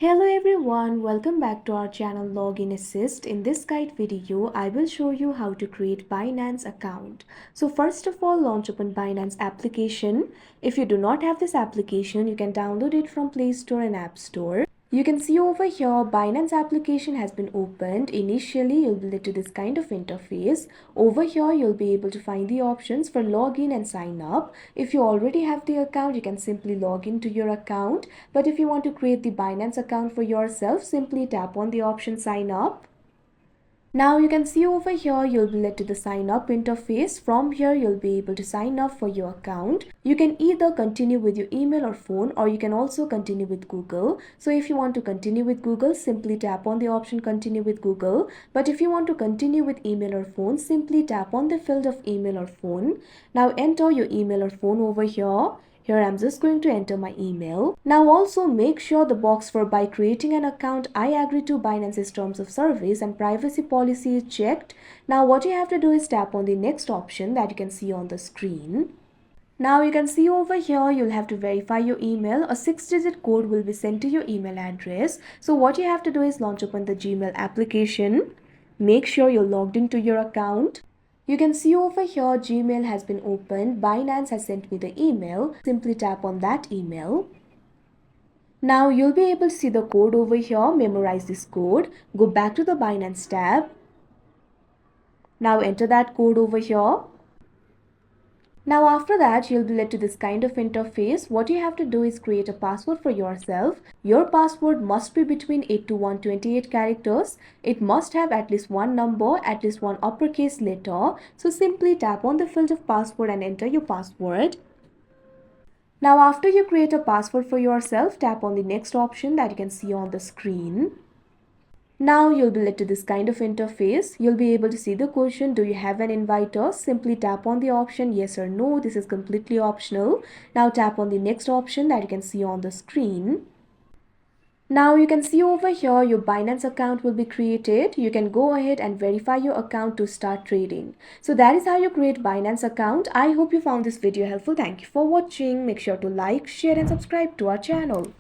Hello everyone, welcome back to our channel Login Assist. In this guide video, I will show you how to create Binance account. So first of all, launch open Binance application. If you do not have this application, you can download it from Play Store and App Store. You can see over here Binance application has been opened. Initially, you'll be led to this kind of interface. Over here, you'll be able to find the options for login and sign up. If you already have the account, you can simply log into your account. But if you want to create the Binance account for yourself, simply tap on the option sign up. Now you can see over here you'll be led to the sign up interface. From here you'll be able to sign up for your account. You can either continue with your email or phone, or you can also continue with Google. So if you want to continue with Google, simply tap on the option continue with Google. But if you want to continue with email or phone, simply tap on the field of email or phone. Now enter your email or phone over here. Here I'm just going to enter my email. Now also make sure the box for by creating an account I agree to Binance's terms of service and privacy policy is checked. Now what you have to do is tap on the next option that you can see on the screen. Now you can see over here you'll have to verify your email. A 6-digit code will be sent to your email address. So what you have to do is launch open the Gmail application. Make sure you're logged into your account. You can see over here Gmail has been opened. Binance has sent me the email. Simply tap on that email. Now you'll be able to see the code over here. Memorize this code. Go back to the Binance tab. Now enter that code over here. Now after that you'll be led to this kind of interface. What you have to do is create a password for yourself. Your password must be between 8 to 128 characters. It must have at least one number, at least one uppercase letter. So simply tap on the field of password and enter your password. Now after you create a password for yourself, tap on the next option that you can see on the screen. Now you'll be led to this kind of interface. You'll be able to see the question, do you have an inviter? Simply tap on the option yes or no. This is completely optional. Now tap on the next option that you can see on the screen. Now you can see over here your Binance account will be created. You can go ahead and verify your account to start trading. So that is how you create Binance account. I hope you found this video helpful. Thank you for watching. Make sure to like, share and subscribe to our channel.